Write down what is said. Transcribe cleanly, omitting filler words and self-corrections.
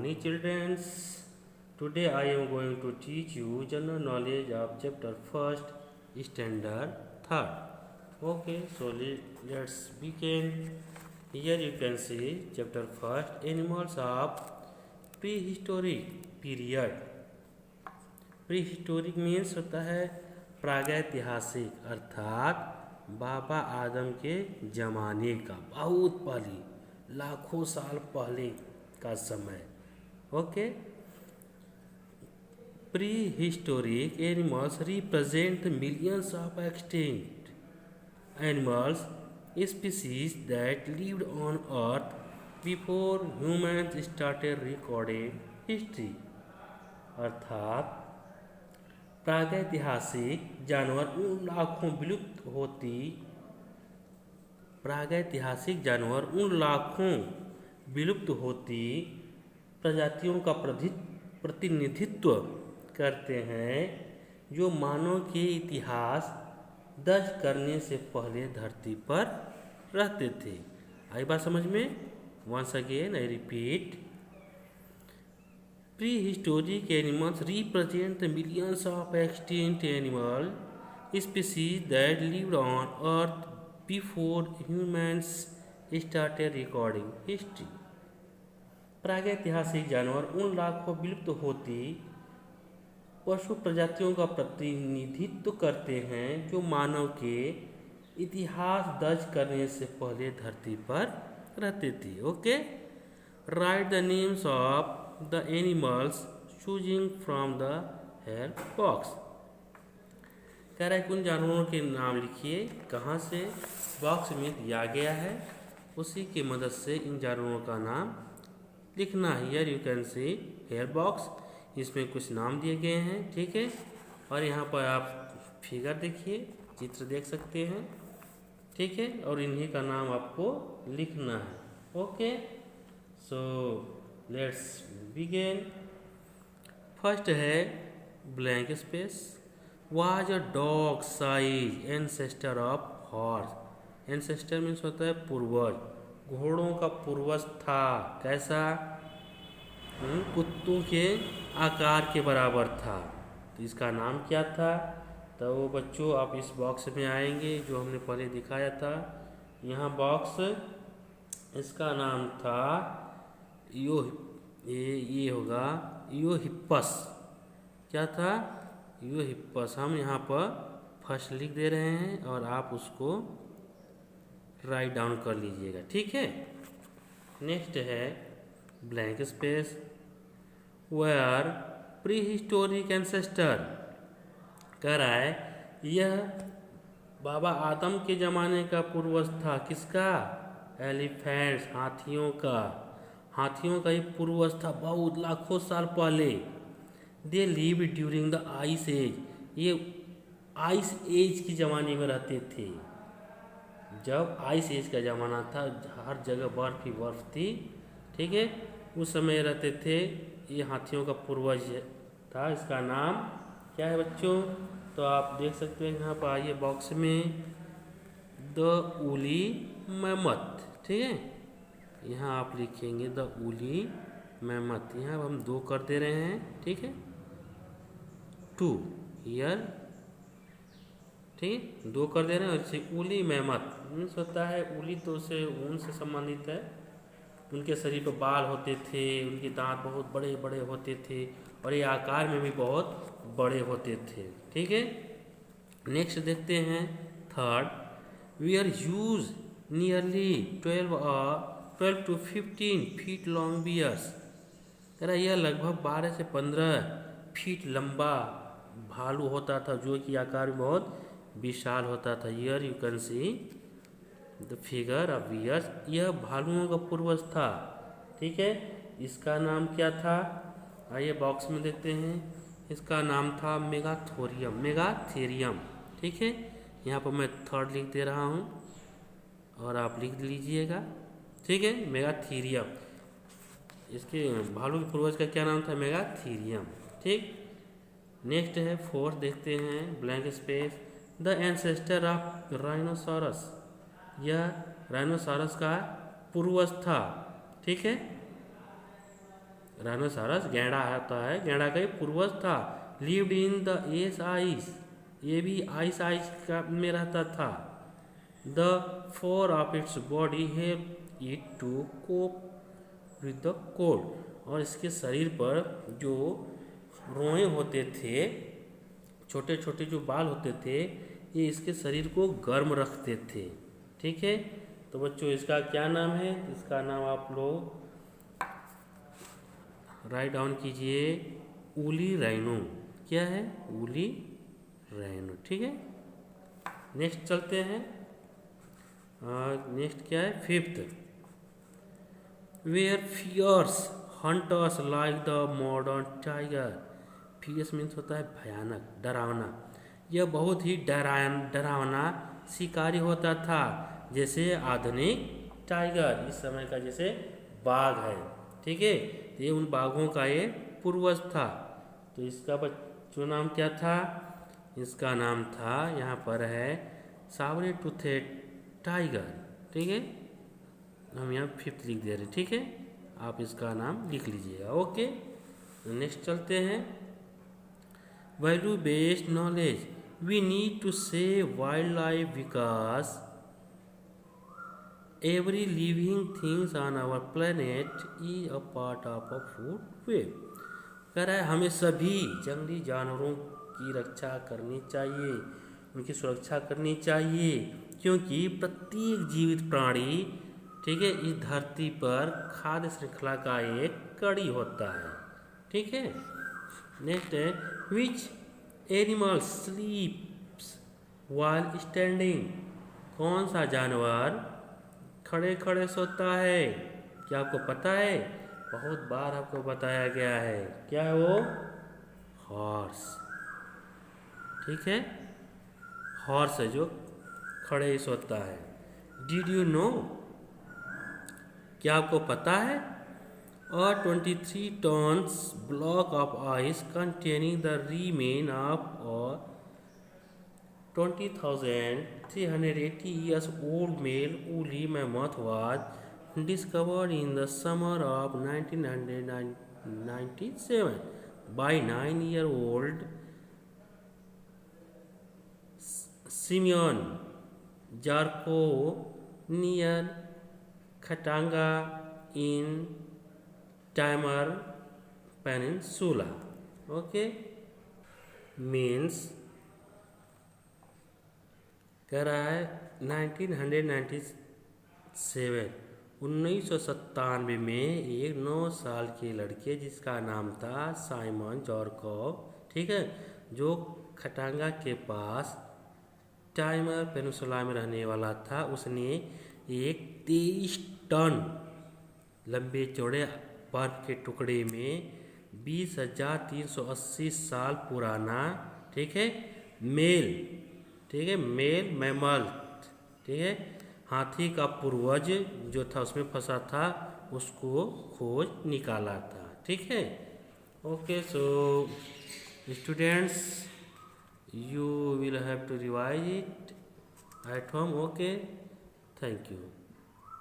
morning, children. Today I am going to teach you general knowledge of chapter first, standard third. Okay, so let's begin. Here you can see chapter first, animals of prehistoric period. Prehistoric means होता है प्रागैतिहासिक, अर्थात बाबा आदम के ज़माने का, बहुत पहले, लाखों साल पहले का समय. Okay. Prehistoric animals represent millions of extinct animals species that lived on earth before humans started recording history. अर्थात प्रागैतिहासिक जानवर उन लाखों विलुप्त होती प्रजातियों का प्रतिनिधित्व करते हैं जो मानव के इतिहास दर्ज करने से पहले धरती पर रहते थे. आई बात समझ में? Once again I repeat. Prehistoric animals represent the millions of extinct animal species that lived on Earth before humans started recording history. प्रागैतिहासिक जानवर उन लाखों विलुप्त होती पशु प्रजातियों का प्रतिनिधित्व करते हैं जो मानव के इतिहास दर्ज करने से पहले धरती पर रहते थे. Okay. Right the names of the animals choosing from the help box. कह रहा है उन जानवरों के नाम लिखिए कहाँ से बॉक्स में दिया गया है, उसी की मदद से इन जानवरों का नाम लिखना है. Here you can see here box, इसमें कुछ नाम दिए गए हैं. ठीक है. और यहाँ पर आप फिगर देखिए, चित्र देख सकते हैं. ठीक है. और इन्हीं का नाम आपको लिखना है. Okay. So let's begin. First है blank space. Was a dog size ancestor of horse. Ancestor means होता है पूर्वज, घोड़ों का पूर्वज था. कैसा? कुत्तों के आकार के बराबर था. तो इसका नाम क्या था? तो बच्चों आप इस बॉक्स में आएंगे जो हमने पहले दिखाया था. यहाँ बॉक्स, इसका नाम था ये होगा यूहिप्पस. क्या था? यूहिप्पस. हम यहाँ पर फर्स्ट लिख दे रहे हैं और आप उसको राइट डाउन कर लीजिएगा. ठीक है. नेक्स्ट है blank space. Were prehistoric ancestor. कह रहा है यह बाबा आदम के ज़माने का पूर्वज था. किसका? एलिफेंट्स, हाथियों का. हाथियों का ही पूर्वज था बहुत लाखों साल पहले. They live during the ice age. ये आइस एज के ज़माने में रहते थे. जब आइस एज का ज़माना था, हर जगह बर्फ ही बर्फ थी. ठीक है. उस समय रहते थे. ये हाथियों का पूर्वज था. इसका नाम क्या है बच्चों? तो आप देख सकते हैं यहाँ पर. आइए बॉक्स में द ऊली मैमथ. ठीक है. यहाँ आप लिखेंगे द ऊली मैमथ. यहाँ हम 2 कर दे रहे हैं. ठीक है. 2 हियर. ठीक. 2 कर दे रहे हैं. और इसे ऊली मैमथ मीन्स होता है, ऊली तो उसे ऊन से संबंधित है. उनके शरीर पर बाल होते थे, उनके दांत बहुत बड़े बड़े होते थे और ये आकार में भी बहुत बड़े होते थे. ठीक है. नेक्स्ट देखते हैं third. We are use nearly 12 to 15 feet long bears. कह रहा यह लगभग 12 से 15 फीट लंबा भालू होता था जो कि आकार में बहुत विशाल होता था. Here you can see the figure of bears. यह भालुओं का पूर्वज था. ठीक है. इसका नाम क्या था? आइए बॉक्स में देखते हैं. इसका नाम था मेगाथेरियम. ठीक है. यहाँ पर मैं थर्ड लिख दे रहा हूँ और आप लिख लीजिएगा. ठीक है. मेगाथीरियम. इसके भालू के पूर्वज का क्या नाम था? मेगाथीरियम. ठीक. नेक्स्ट है फोर्थ. देखते हैं blank space. The ancestor of rhinoceros. यह राइनोसॉरस का पूर्वज था. ठीक है. राइनोसॉरस गैंडा होता है, गैंडा का ही पूर्वज था। लिव्ड इन द एस आइस, ये भी आइस का में रहता था। The fur of its body help it to cope with the cold, और इसके शरीर पर जो रोए होते थे, छोटे छोटे जो बाल होते थे, ये इसके शरीर को गर्म रखते थे। ठीक है, तो बच्चों इसका क्या नाम है? इसका नाम आप लोग राइट डाउन कीजिए, ऊली राइनो। क्या है? Woolly rhino. ठीक है, नेक्स्ट चलते हैं। नेक्स्ट क्या है? Fifth, were fierce hunters like the modern tiger. Fierce means होता है भयानक, डरावना। यह बहुत ही डरावना शिकारी होता था, जैसे आधुनिक टाइगर, इस समय का जैसे बाघ है। ठीक है, तो ये उन बाघों का ये पूर्वज था। तो इसका बच्चों नाम क्या था? इसका नाम था, यहाँ पर है साबरे टूथेड टाइगर। ठीक है, हम यहाँ फिफ्थ लिख दे रहे हैं। ठीक है, आप इसका नाम लिख लीजिएगा। ओके, नेक्स्ट चलते हैं। Value based knowledge, we need to save wildlife because every living things on our planet is a part of a food web. कह रहा है हमें सभी जंगली जानवरों की रक्षा करनी चाहिए, उनकी सुरक्षा करनी चाहिए, क्योंकि प्रत्येक जीवित प्राणी, ठीक है, इस धरती पर खाद्य श्रृंखला का एक कड़ी होता है। ठीक है, नेक्स्ट है, विच एनिमल स्लीप्स व्हाइल स्टैंडिंग। कौन सा जानवर खड़े खड़े सोता है? क्या आपको पता है? बहुत बार आपको बताया गया है। क्या है वो? हॉर्स। ठीक है, हॉर्स है जो खड़े ही सोता है। Did you know? क्या आपको पता है? और 23 tons block of ice containing the remain of और 20,380 years old male woolly mammoth was discovered in the summer of 1997 by 9-year-old Simeon Jarko near Khatanga in Timor Peninsula. Okay, means कह रहा है 1997 में एक 9 साल के लड़के जिसका नाम था साइमन जॉर्कोव, ठीक है, जो खटांगा के पास टाइमर पेनिनसुला में रहने वाला था, उसने एक 23 टन लंबे चौड़े बर्फ के टुकड़े में 20,380 साल पुराना, ठीक है, मेल मैमल, ठीक है, हाथी का पूर्वज जो था उसमें फंसा था, उसको खोज निकाला था। ठीक है, okay, so students you will have to revise it at home. Okay, thank you.